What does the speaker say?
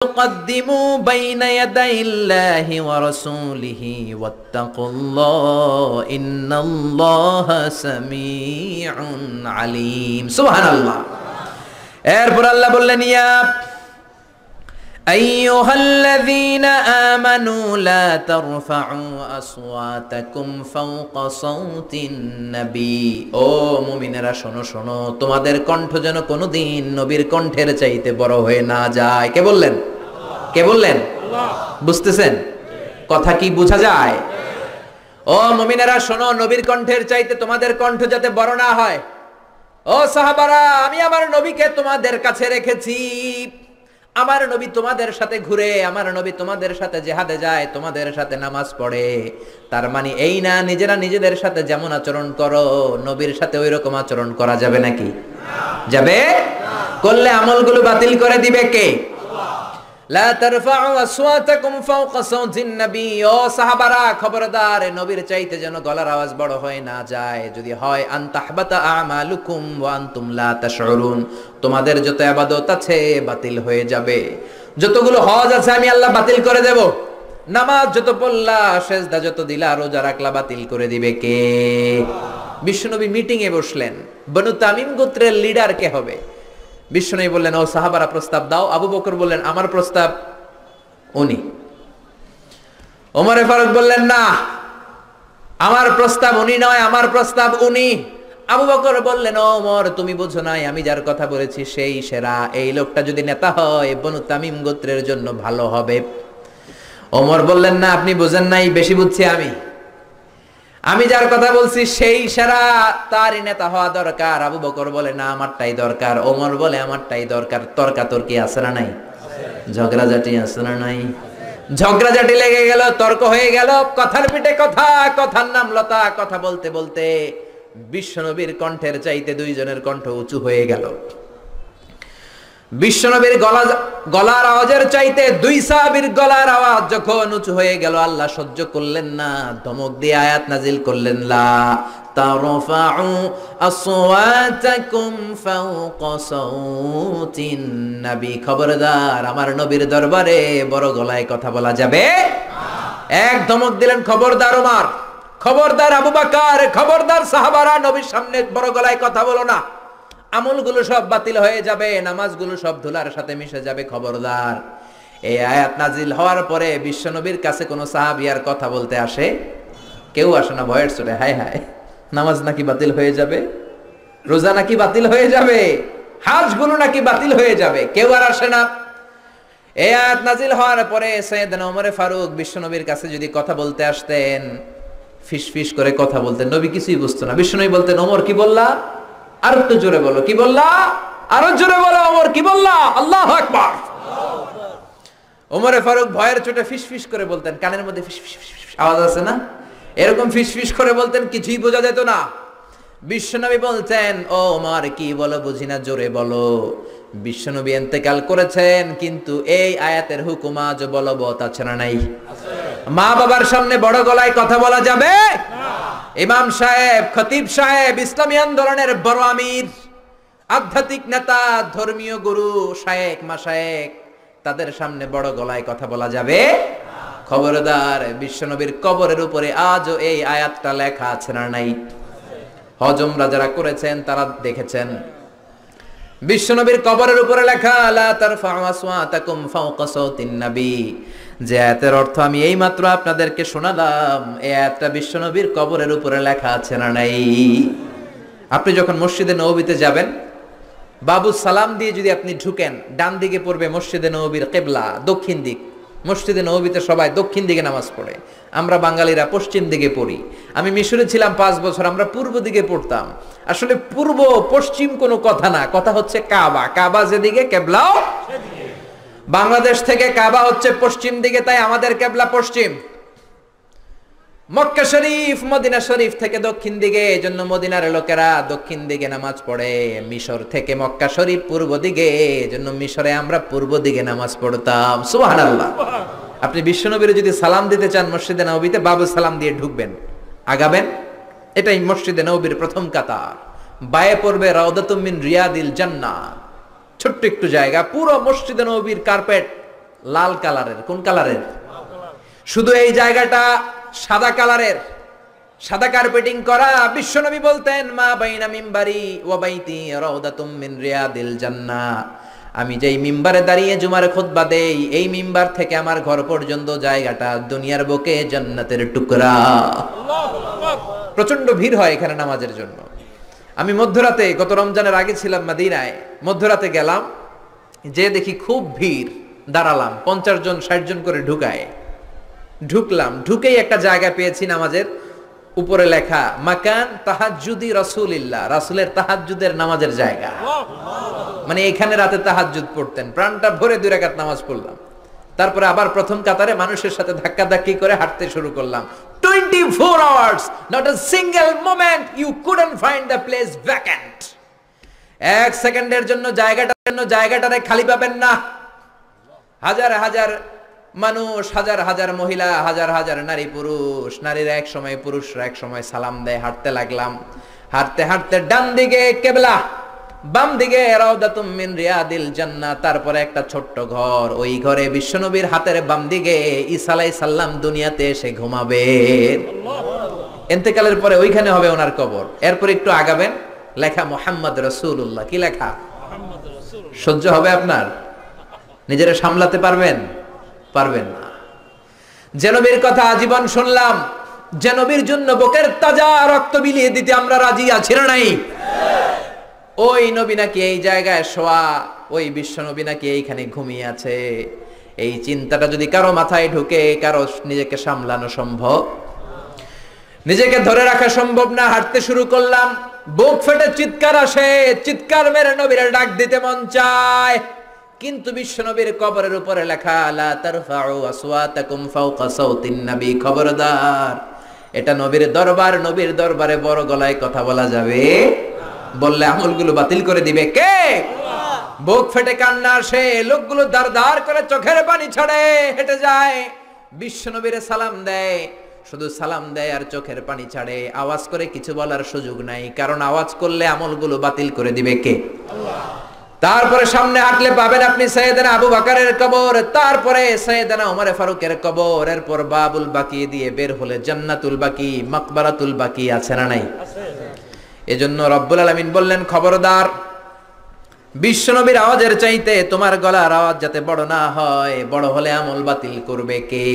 قدموا بين يدي الله ورسوله واتقوا الله إن الله سميع عليم سبحان الله এরপর আল্লাহ বললেন ইয়া আইয়ুহাল্লাযীনা আমানু লা তারফাউ আসওয়াতাকুম ফাওকা সাওতিন নবী ও মুমিনেরা শোনো শোনো তোমাদের কণ্ঠ যেন কোনোদিন নবীর কণ্ঠের চাইতে বড় হয়ে না যায় কে বললেন আল্লাহ কে বললেন আল্লাহ বুঝতেছেন কথা কি বোঝা যায় ও মুমিনেরা শোনো নবীর কণ্ঠের চাইতে তোমাদের কণ্ঠ যাতে বড় না হয় ও সাহাবারা আমি আমার নবীকে তোমাদের কাছে রেখেছি আমার নবী তোমাদের সাথে ঘুরে আমার নবী তোমাদের সাথে জিহাদে যায় তোমাদের সাথে নামাজ পড়ে তার মানে এই না নিজেরা নিজেদের সাথে যেমন আচরণ করো নবীর সাথে ওই রকম আচরণ করা যাবে নাকি যাবে করলে আমলগুলো বাতিল করে দিবে কে লা তারফাউ আসওয়াতাকুম ফাওকা সাওতিন নবী ও সাহাবারা খবরদার নবীর চাইতে যেন গলার আওয়াজ বড় হয় না যায় যদি হয় আন তাহবাতা আমালুকুম ওয়া আনতুম লা তাশউরুন তোমাদের যত ইবাদত আছে বাতিল হয়ে যাবে যতগুলো হজ আছে আমি আল্লাহ বাতিল করে দেব নামাজ যত পড়লা সিজদা যত দিলা রোজা রাখলা বাতিল করে দিবে কে বিশ্বনবী মিটিং এ বসলেন বনু তামিম গোত্রের লিডার কে হবে বিশ্বনবী বললেন ও সাহাবারা প্রস্তাব দাও আবু বকর বললেন আমার প্রস্তাব উনি ওমর ফারুক বললেন না আমার প্রস্তাব উনি নয় আমার প্রস্তাব উনি আবু বকর বললেন ও ওমর তুমি বুঝো নাই আমি যার কথা বলেছি সেই সেরা এই লোকটা যদি নেতা হয় বনু তামিম গোত্রের জন্য ভালো হবে ওমর বললেন না আপনি বুঝেন নাই বেশি বুঝছি আমি যার কথা বলছি সেই সেরা তারই নেতা হওয়া দরকার আবু বকর বলে না আমারটাই দরকার ওমর বলে আমারটাই দরকার তর্কাতর্কি আছে না নাই ঝগড়াঝাটি আছে না নাই ঝগড়াঝাটি লেগে গেল তর্ক হয়ে গেল কথার পিঠে কথা কথার নাম লতা কথা বলতে বলতে বিশ্বনবীর কণ্ঠের চাইতে দুইজনের কণ্ঠ উঁচু হয়ে গেল বিশ্বনবীর গলার আওয়াজের চাইতে দুই সাহাবীর গলার আওয়াজ যখন উঁচু হয়ে গেল আল্লাহ সহ্য করলেন না ধমক দিয়ে আয়াত নাজিল করলেন লা তারফাউ আসওয়াতাকুম ফাওকা সাওতিন নবী খবরদার আমার নবীর দরবারে বড় গলায় কথা বলা যাবে এক ধমক দিলেন খবরদার ওমর খবরদার আবু বকর খবরদার সাহাবারা নবীর সামনে বড় গলায় কথা বলো না আমলগুলো সব বাতিল হয়ে যাবে নামাজগুলো সব ধুলার সাথে মিশে যাবে খবরদার এই আয়াত নাজিল হওয়ার পরে বিশ্বনবীর কাছে কোনো সাহাবী আর কথা বলতে আসে কেউ আসে না ভয়ের চোটে হায় হায় নামাজ নাকি বাতিল হয়ে যাবে রোজা নাকি বাতিল হয়ে যাবে হজগুলো নাকি বাতিল হয়ে যাবে কেউ আর আসে না এই আয়াত নাজিল হওয়ার পরে সাইয়েদনা ওমর ফারুক বিশ্বনবীর কাছে যদি কথা বলতে আসতেন ফিসফিস করে কথা বলতেন নবী কিছুই বুঝতো না বিশ্বনবী বলতেন ওমর কি বললা আর একটু জোরে বলো কি বললা আরো জোরে বলো ওমর কি বললা আল্লাহু আকবার ওমর ফারুক ভয়ের চোটে ফিসফিস করে বলতেন কানের মধ্যে ফিসফিস আওয়াজ আছে না এরকম ফিসফিস করে বলতেন কিছুই বোঝা যেত না বিশ্বনবী বলতেন ও ওমর কি বলো বুঝি না জোরে বলো বিশ্বনবী ইন্তেকাল করেছেন কিন্তু এই আয়াতের হুকুম আজ বলবৎ আছে না নাই মা বাবার সামনে বড় গলায় কথা বলা যাবে না ইমাম সাহেব খতিব সাহেব ইসলামী আন্দোলনের বড় আমির আধ্যাত্মিক নেতা ধর্মীয় গুরু শায়েখ মাশায়েখ তাদের সামনে বড় গলায় কথা বলা যাবে খবরদার বিশ্বনবীর কবরের উপরে আজও এই আয়াতটা লেখা আছে না নাই হজ উমরা যারা করেছেন তারা দেখেছেন বিশ্বনবীর কবরের উপরে লেখা লা তারফাউ আসওয়াতাকুম ফাওকা সাওতিন নবী যে আয়াতের অর্থ আমি এইমাত্র আপনাদেরকে শোনালাম এই আয়াতটা বিশ্বনবীর কবরের উপরে লেখা আছে না নাই আপনি যখন মসজিদে নববীতে যাবেন বাবু সালাম দিয়ে যদি আপনি ঢুকেন ডান দিকে পড়বে মসজিদে নববীর কিবলা দক্ষিণ দিক মসজিদে নববীতে সবাই দক্ষিণ দিকে নামাজ পড়ে আমরা বাঙালিরা পশ্চিম দিকে পড়ি আমি মিশরে ছিলাম 5 বছর আমরা পূর্ব দিকে পড়তাম আসলে পূর্ব পশ্চিম কোনো কথা না কথা হচ্ছে কাবা কাবা যেদিকে কিবলাও সেদিকে বাংলাদেশ থেকে কাবা হচ্ছে পশ্চিম দিকে তাই আমাদের কিবলা পশ্চিম মক্কা শরীফ মদিনা শরীফ থেকে দক্ষিণ দিকে এজন্য মদিনার লোকেরা দক্ষিণ দিকে নামাজ পড়ে মিশর থেকে মক্কা শরীফ পূর্ব দিকে এজন্য মিশরে আমরা পূর্ব দিকে নামাজ পড়তাম সুবহানাল্লাহ আপনি বিশ্বনবীর যদি সালাম দিতে চান মসজিদে নববীতে বাবু সালাম দিয়ে ঢুকবেন আগাবেন এটাই মসজিদে নববীর প্রথম কাতার বায়ে পড়বে রাউদাতুম মিন রিয়াদিল জান্নাহ ছোট্ট একটু জায়গা পুরো মসজিদে নববীর কার্পেট লাল কালারের। কোন কালারের? শুধু এই জায়গাটা সাদা কালারের, সাদা কার্পেটিং করা। বিশ্বনবী বলতেন, মা বাইনা মিম্বারি ওয়া বাইতি রাউদাতুম মিন রিয়াদিল জান্নাহ। আমি যেই মিম্বারে দাঁড়িয়ে জুমার খুতবা দেই, এই মিম্বার থেকে আমার ঘর পর্যন্ত জায়গাটা দুনিয়ার বুকে জান্নাতের টুকরা। প্রচন্ড ভিড় হয় এখানে নামাজের জন্য। আমি মধ্যরাতে, গত রমজানের আগে ছিলাম মদিনায়, মধ্যরাতে গেলাম, যে দেখি খুব ভিড়, দাঁড়ালাম, 50 জন 60 জন করে ঢুকায়। ঢুকলাম, ঢুকেই একটা জায়গা পেয়েছি নামাজের, উপরে লেখা মাকান তাহাজ্জুদি রাসূলিল্লাহ, রাসূলের তাহাজ্জুদের নামাজের জায়গা। মানে এখানে রাতে তাহাজ্জুদ পড়তেন। প্রাণটা ভরে 2 রাকাত নামাজ পড়লাম। তারপরে আবার প্রথম কাতারে মানুষের সাথে ধাক্কাধাক্কি করে হাঁটতে শুরু করলাম। 24 hours, not a single moment you couldn't find the place vacant. 1 সেকেন্ডের জন্য জায়গাটারে খালি পাবেন না। হাজার হাজার মানুষ, হাজার হাজার মহিলা, হাজার হাজার নারী পুরুষ, নারীরা এক সময়, পুরুষরা এক সময় সালাম দেয়। হাঁটতে লাগলাম, হাঁটতে হাঁটতে ডান দিকে কিবলা, বাম দিকে রাউদাতুম মিন রিয়াদিল জান্নাহ। তারপরে একটা ছোট্ট ঘর, ওই ঘরে বিশ্বনবীর হাতের বাম দিকে ঈসা আলাইহিস সালাম দুনিয়াতে এসে ঘুমাবে। ইন্তেকালের পরে ওইখানে হবে ওনার কবর। এরপর একটু আগাবেন, লেখা মুহাম্মদ রাসূলুল্লাহ। কি লেখা? সহ্য হবে আপনার? নিজেরা সামলাতে পারবেন? পারবেন না। যে নবীর কথা আজীবন শুনলাম, যে নবীর জন্য বুকের তাজা রক্ত বিলিয়ে দিতে আমরা রাজি আছি না নাই? ওই নবী নাকি এই জায়গায় শোয়া, ওই বিশ্ব নবী নাকি এইখানে ঘুমিয়ে আছে। এই চিন্তাটা যদি কারো মাথায় ঢুকে, কারো নিজেকে সামলানো সম্ভব? নিজেকে ধরে রাখা সম্ভব না। হাঁটতে শুরু করলাম, বুক ফেটে চিৎকার আসে, চিৎকার মেরে নবীর ডাক দিতে মন চায়, কিন্তু বিশ্ব নবীর কবরের উপরে লেখা লা তারফাউ আসওয়াতাকুম ফাওকা সাউতিন নবী, খবরদার, এটা নবীর দরবার, নবীর দরবারে বড় গলায় কথা বলা যাবে বললে আমলগুলো বাতিল করে দিবে কে? বুক ফেটে কান্না আসে, লোকগুলো দাঁড় করে চোখের পানি ছাড়ে, হেঁটে যায়, বিশ্ব নবীরে সালাম দেয়, শুধু সালাম দেয় আর চোখের পানি ছাড়ে। আওয়াজ করে কিছু বলার সুযোগ নাই, কারণ আওয়াজ করলে আমলগুলো বাতিল করে দিবে কে? তারপরে সামনে হাঁটলে পাবেন আপনি সাইয়েদনা আবু বকরের কবর, তারপরে সাইয়েদনা ওমর ফারুকের কবর, এরপর বাবুল বাকি দিয়ে বের হলে জান্নাতুল বাকি, মাকবারাতুল বাকি আছে না নাই? এজন্য রব্বুল আলামিন বললেন, খবরদার, বিশ্বনবীর আওয়াজের চাইতে তোমার গলার আওয়াজ যাতে বড় না হয়, বড় হলে আমল বাতিল করবে কে?